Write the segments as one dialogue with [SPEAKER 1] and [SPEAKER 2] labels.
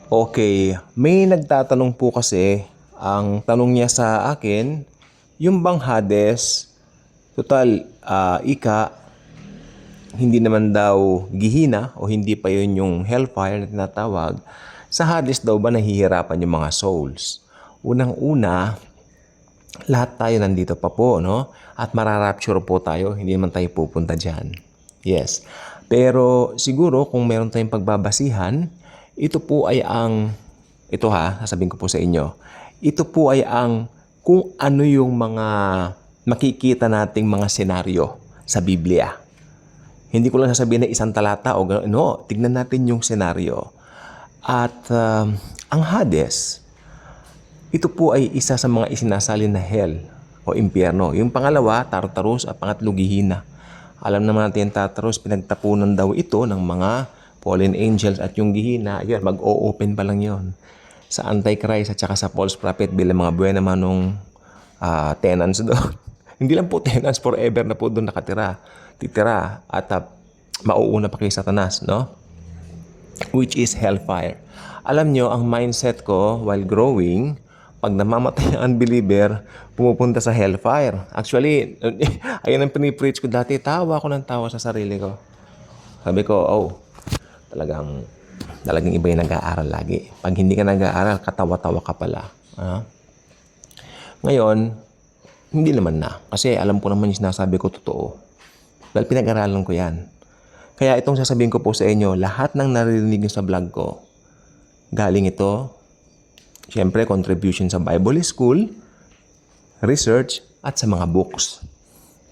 [SPEAKER 1] Okay, may nagtatanong po kasi, ang tanong niya sa akin, yung bang Hades, total, hindi naman daw gihina o hindi pa yun yung hellfire na tinatawag, sa Hades daw ba nahihirapan yung mga souls? Unang-una, lahat tayo nandito pa po, no? At mararapture po tayo, hindi naman tayo pupunta dyan. Yes. Pero siguro kung meron tayong pagbabasihan, ito po ay ang, ito ha, sasabihin ko po sa inyo, ito po ay ang kung ano yung mga makikita nating mga senaryo sa Biblia. Hindi ko lang sasabihin na isang talata o gano'n. No, tignan natin yung senaryo. At ang Hades, ito po ay isa sa mga isinasalin na hell o impyerno. Yung pangalawa, Tartarus at pangatlo, Gehenna. Alam naman natin Tartarus, pinagtapunan daw ito ng mga fallen angels at yung Gehenna, yun, mag-o-open pa lang yon sa Antichrist at saka sa false prophet bilang mga buwan naman nung tenants doon. Hindi lang po tenants, forever na po doon titira at mauuna pa kay Satanas, no? Which is hellfire. Alam nyo, ang mindset ko while growing, pag namamatay ang unbeliever, pumupunta sa hellfire. Actually, ayun ang pinipreach ko dati, tawa ko ng tawa sa sarili ko. Sabi ko, oh, talagang iba yung nag-aaral lagi. Pag hindi ka nag-aaral, katawa-tawa ka pala. Ngayon, hindi naman na. Kasi alam ko naman yung sinasabi ko totoo. Dahil pinag-aralan ko yan. Kaya itong sasabihin ko po sa inyo, lahat ng naririnig nyo sa vlog ko, galing ito, siyempre, contribution sa Bible School, research, at sa mga books.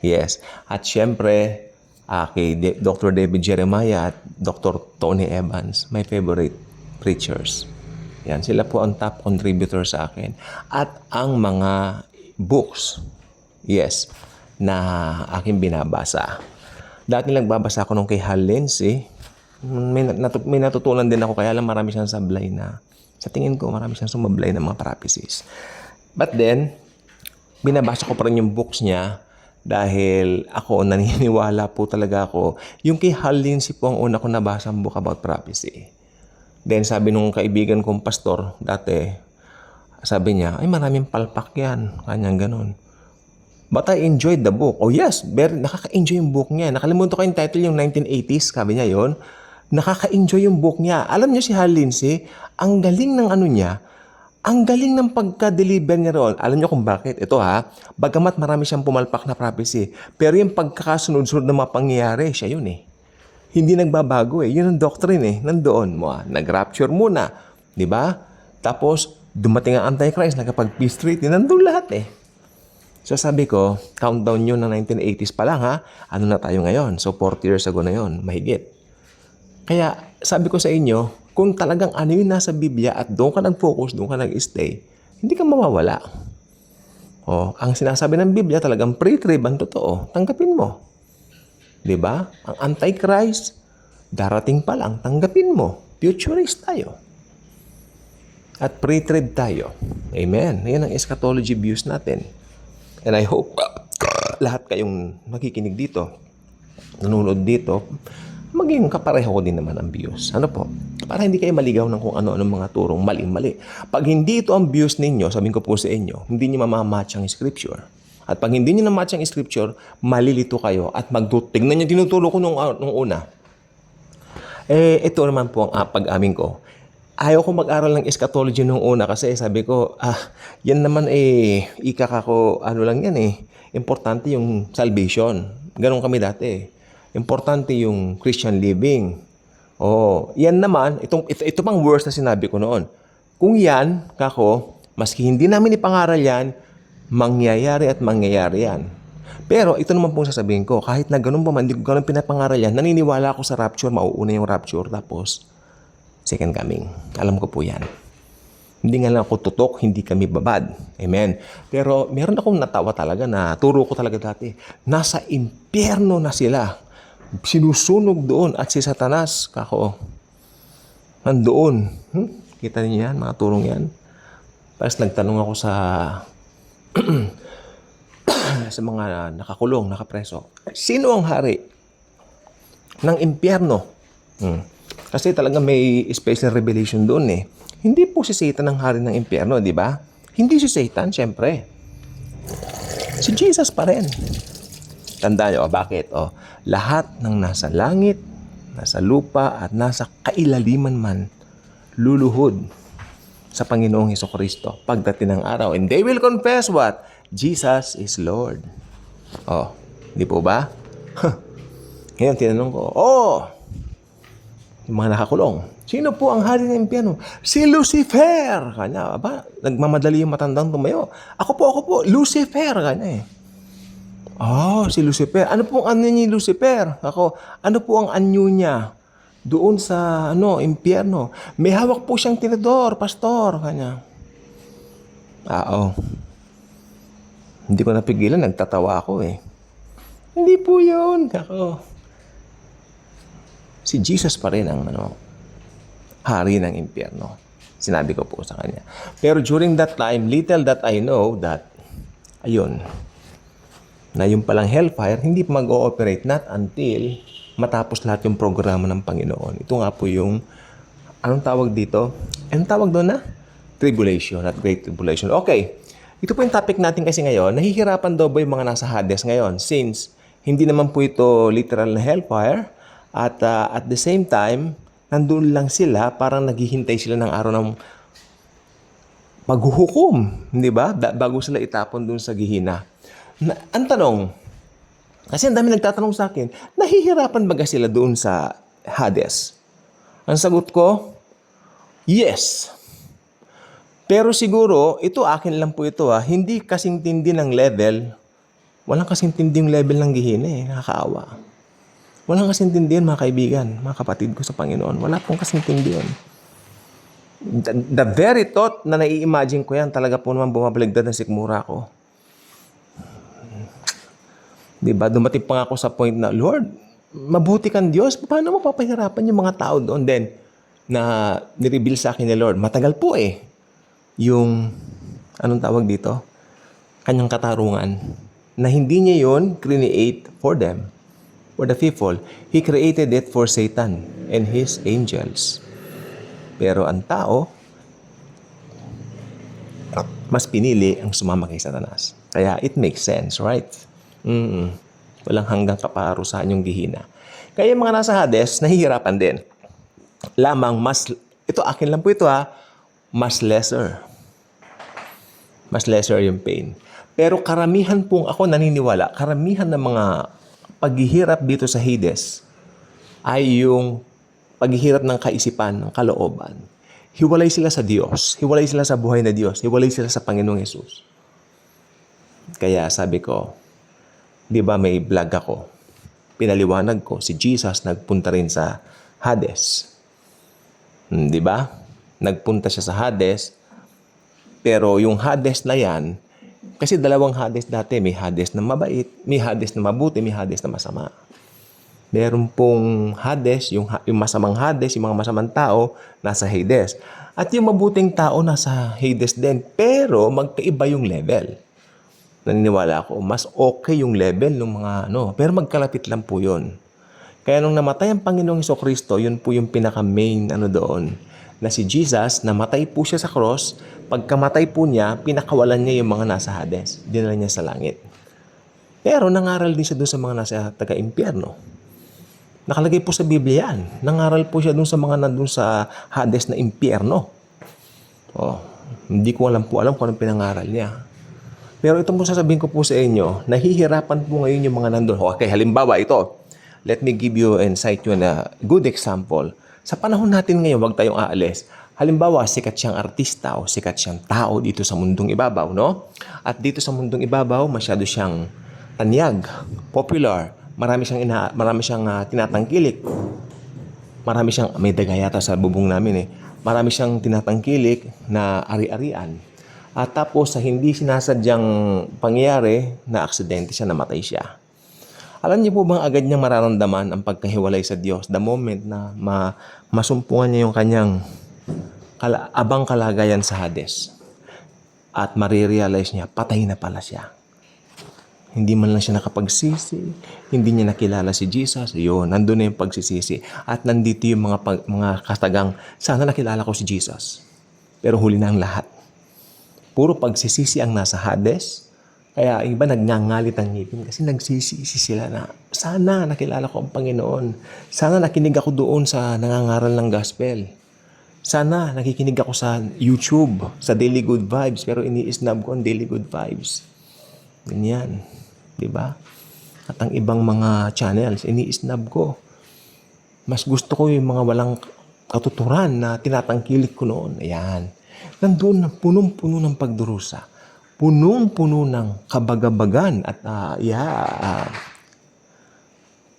[SPEAKER 1] Yes. At siyempre, kay Dr. David Jeremiah at Dr. Tony Evans, my favorite preachers. Yan, sila po ang top contributor sa akin. At ang mga books, yes, na aking binabasa. Dati nagbabasa ako nung kay Hal Lindsey. May natutunan din ako, kaya lang marami siyang sablay na, sa tingin ko, marami siyang sumablay na mga prophecies. But then, binabasa ko pa rin yung books niya dahil ako, naniniwala po talaga ako. Yung kay Hal Lindsey po ang una ko nabasa ang book about prophecy. Then sabi nung kaibigan kong pastor dati, sabi niya, ay maraming palpak yan, kanyang ganun. But I enjoyed the book. Oh yes, nakaka-enjoy yung book niya. Nakalimutan ko yung title, yung 1980s, sabi niya yon. Nakaka-enjoy yung book niya. Alam niyo si Hal Lindsey, ang galing ng ano niya, ang galing ng pagka-deliver niya roon. Alam niyo kung bakit? Ito ha, bagamat marami siyang pumalpak na prophecy, pero yung pagkakasunod-sunod na mga pangyayari, siya yun eh. Hindi nagbabago eh. Yun ang doctrine eh. Nandoon mo. Nag-rapture muna. Di ba? Tapos, dumating ang Antichrist, nagkapag-peace treaty, nandun lahat eh. So sabi ko, countdown yun ng 1980s pa lang ha. Ano na tayo ngayon? So 40 years ago na yun, mahigit. Kaya sabi ko sa inyo, kung talagang ano yung nasa Biblia at doon ka nag-focus, doon ka nag-stay, hindi ka mawawala. Ang sinasabi ng Biblia talagang pre-trib ang totoo. Tanggapin mo. Diba? Ang Antichrist, darating pa lang, tanggapin mo. Futurist tayo. At pre-trib tayo. Amen. Yan ang eschatology views natin. And I hope lahat kayong makikinig dito, nanonood dito, maging kapareho ko din naman ang views. Ano po? Para hindi kayo maligaw ng kung ano-ano mga turong mali-mali. Pag hindi ito ang views ninyo, sabihin ko po sa inyo, hindi nyo mamamatch ang scripture. At pag hindi nyo na-match ang scripture, malilito kayo at tignan nyo, tinuturo ko nung una. Ito naman po ang pag-amin ko. Ayaw ko mag-aral ng eschatology nung una kasi sabi ko, yan naman ano lang yan eh. Importante yung salvation. Ganon kami dati. Importante yung Christian living. Yan naman, ito pang worse na sinabi ko noon. Kung yan, maski hindi namin ipangaral yan, mangyayari at mangyayari yan. Pero ito naman pong sasabihin ko, kahit na ganun pa man, hindi ko ganun pinapangaral yan, naniniwala ako sa rapture, mauuna yung rapture, tapos second coming. Alam ko po yan. Hindi nga lang ako tutok, hindi kami babad. Amen. Pero meron akong natawa talaga na turo ko talaga dati. Nasa impyerno na sila. Sinusunog doon at si Satanas, nandoon. Kita niyo yan, mga turong yan. Tapos nagtanong ako sa sa mga nakakulong, nakapreso. Sino ang hari ng impyerno? Kasi talaga may special revelation doon eh. Hindi po si Satan ang hari ng impyerno, di ba? Hindi si Satan, syempre. Si Jesus pa rin. Tandaan nyo, bakit? Lahat ng nasa langit, nasa lupa, at nasa kailaliman man, luluhod sa Panginoong Hesukristo pagdating ng araw. And they will confess what? Jesus is Lord. Di po ba? Ngayon, tinanong ko, yung mga nakakulong, sino po ang hari ng impyerno? Si Lucifer! Kanya, nagmamadali yung matandang tumayo. Ako po, Lucifer! Kanya eh. Si Lucifer. Ano pong anyo ni Lucifer? Ako, ano po ang anyo niya? Doon sa, impyerno. May hawak po siyang tinador, pastor. Kanya. Hindi ko napigilan, nagtatawa ako eh. Hindi po yun. Ako. Si Jesus pa rin ang hari ng impyerno. Sinabi ko po sa kanya. Pero during that time, little that I know that, na yung palang hellfire, hindi pa mag-ooperate not until matapos lahat yung programa ng Panginoon. Ito nga po yung, anong tawag dito? Anong tawag doon na? Tribulation, not Great Tribulation. Okay, ito po yung topic natin kasi ngayon. Nahihirapan daw ba yung mga nasa Hades ngayon? Since hindi naman po ito literal na hellfire, at the same time, nandun lang sila, parang naghihintay sila ng araw ng paghuhukom, di ba? Bago sila itapon dun sa Gihina. Ang tanong, kasi ang dami nagtatanong sa akin, nahihirapan ba sila doon sa Hades? Ang sagot ko, yes. Pero siguro, ito akin lang po ito hindi kasing tindi ng level, walang kasing tindi yung level ng Gihina nakakaawa. Walang kasintindihan mga kaibigan, mga kapatid ko sa Panginoon. Wala pong kasintindihan. The very thought na nai-imagine ko yan, talaga po naman bumabaligtad ng sikmura ko. Diba? Dumating pa nga ako sa point na, Lord, mabuti kang Diyos. Paano mo papahirapan yung mga tao doon? Then, na nireveal sa akin ni Lord, matagal po yung, anong tawag dito? Kanyang katarungan. Na hindi niya yun create for them. For the people, He created it for Satan and his angels. Pero ang tao, mas pinili ang sumama kay Satanas. Kaya it makes sense, right? Walang hanggang kaparusahan yung Gihina. Kaya yung mga nasa Hades, nahihirapan din. Ito akin lang po ito mas lesser. Mas lesser yung pain. Pero karamihan pong ako naniniwala, karamihan ng mga paghihirap dito sa Hades ay yung paghihirap ng kaisipan, ng kalooban. Hiwalay sila sa Diyos. Hiwalay sila sa buhay na Diyos. Hiwalay sila sa Panginoong Hesus. Kaya sabi ko, di ba may vlog ako? Pinaliwanag ko, si Jesus nagpunta rin sa Hades. Di ba? Nagpunta siya sa Hades, pero yung Hades na yan, kasi dalawang Hades dati, may Hades na mabait, may Hades na mabuti, may Hades na masama. Meron pong Hades, yung masamang Hades, yung mga masamang tao, nasa Hades. At yung mabuting tao, nasa Hades din. Pero magkaiba yung level. Naniniwala ako, mas okay yung level ng mga pero magkalapit lang po yun. Kaya nung namatay ang Panginoong Hesukristo, yun po yung pinaka-main doon. Na si Jesus, namatay po siya sa cross. Pagkamatay po niya, pinakawalan niya yung mga nasa Hades. Dinala niya sa langit. Pero nangaral din siya doon sa mga nasa taga-impyerno. Nakalagay po sa Biblia yan. Nangaral po siya doon sa mga nandun sa Hades na impyerno. Hindi ko alam kung anong pinangaral niya. Pero ito po sasabihin ko po sa inyo, nahihirapan po ngayon yung mga nandun. Okay, halimbawa ito. Let me give you and cite you a good example. Sa panahon natin ngayon, wag tayong aalis. Halimbawa, sikat siyang artista o sikat siyang tao dito sa mundong ibabaw, no? At dito sa mundong ibabaw, masyado siyang tanyag, popular, marami siyang tinatangkilik. Marami siyang, may daga yata sa bubong namin Marami siyang tinatangkilik na ari-arian. At tapos sa hindi sinasadyang pangyayari, na aksidente siya, namatay siya. Alam niyo po bang agad niyang mararamdaman ang pagkahiwalay sa Diyos the moment na masumpungan niya yung kanyang abang kalagayan sa Hades. At marirealize niya, patay na pala siya. Hindi man lang siya nakapagsisi, hindi niya nakilala si Jesus, yun, nandun na yung pagsisisi. At nandito yung mga katagang, sana nakilala ko si Jesus. Pero huli na ang lahat. Puro pagsisisi ang nasa Hades. Kaya iba nagngangalit ang ngipin kasi nagsisisi sila na, sana nakilala ko ang Panginoon. Sana nakinig ako doon sa nangangaral ng gospel. Sana nakikinig ako sa YouTube, sa Daily Good Vibes, pero ini-snub ko ang Daily Good Vibes. Ganyan. Diba? At ang ibang mga channels, ini-snub ko. Mas gusto ko yung mga walang katuturan na tinatangkilik ko noon. Ayan. Nandun, punong-puno ng pagdurusa. Punong-puno ng kabagabagan at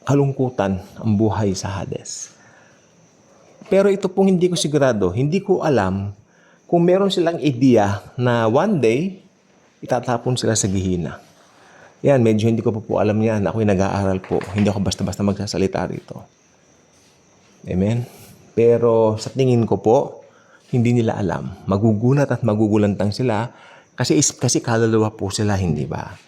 [SPEAKER 1] kalungkutan ang buhay sa Hades. Pero ito pong hindi ko sigurado, hindi ko alam kung meron silang ideya na one day, itatapon sila sa gihina. Yan, medyo hindi ko po alam yan. Ako'y nag-aaral po. Hindi ako basta-basta magsasalita rito. Amen? Pero sa tingin ko po, hindi nila alam. Magugulat at magugulantang sila kasi kaluluwa po sila, hindi ba?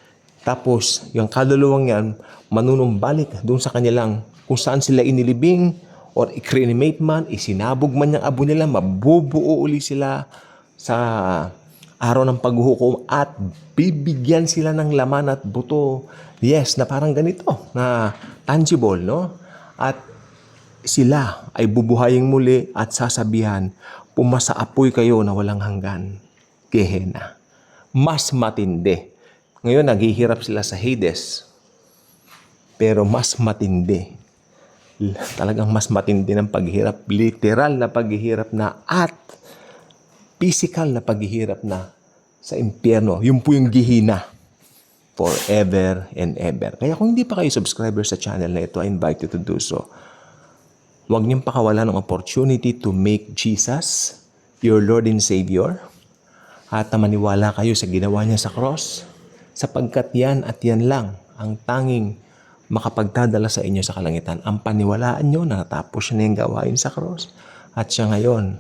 [SPEAKER 1] Tapos, yung kaluluwang yan, manunumbalik doon sa kanilang kung saan sila inilibing or i-cremate man, isinabog man yung abo nila, mabubuo uli sila sa araw ng paghuhukom at bibigyan sila ng laman at buto. Yes, na parang ganito, na tangible, no? At sila ay bubuhayin muli at sasabihan, pumasa apoy kayo na walang hanggan. Gehenna. Mas matindi. Ngayon, naghihirap sila sa Hades. Pero mas matindi. Talagang mas matindi ng paghihirap. Literal na paghihirap na at physical na paghihirap na sa impyerno. Yun po yung gihina. Forever and ever. Kaya kung hindi pa kayo subscriber sa channel na ito, I invite you to do so. Huwag niyong pakawalan ng opportunity to make Jesus your Lord and Savior. At maniwala kayo sa ginawa niya sa cross. Sapagkat yan at yan lang ang tanging makapagdadala sa inyo sa kalangitan. Ang paniwalaan nyo na natapos siya na yung gawain sa cross. At siya ngayon,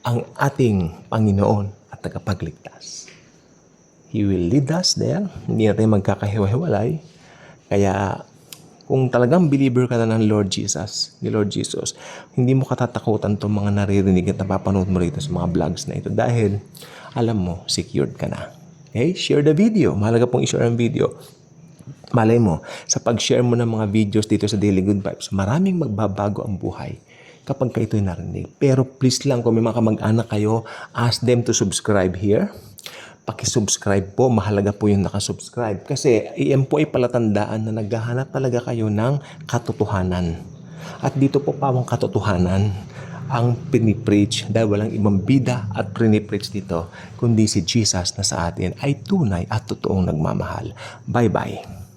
[SPEAKER 1] ang ating Panginoon at tagapagligtas. He will lead us there. Hindi natin magkakahiwa-hiwalay. Kaya kung talagang believer ka na ng Lord Jesus, ni Lord Jesus, hindi mo katatakutan itong mga naririnig at napapanood mo rito sa mga vlogs na ito dahil alam mo, secured ka na. Okay? Share the video. Mahalaga pong i-share ang video. Malay mo, sa pag-share mo ng mga videos dito sa Daily Good Vibes, maraming magbabago ang buhay kapag ka ito'y narinig. Pero please lang, kung may mga kamag-anak kayo, ask them to subscribe here. Paki-subscribe po. Mahalaga po yung nakasubscribe. Kasi iyan po ay palatandaan na naghahanap talaga kayo ng katotohanan. At dito po pawang katotohanan ang pinipreach dahil walang ibang bida at pinipreach dito kundi si Jesus na sa atin ay tunay at totoong nagmamahal. Bye-bye.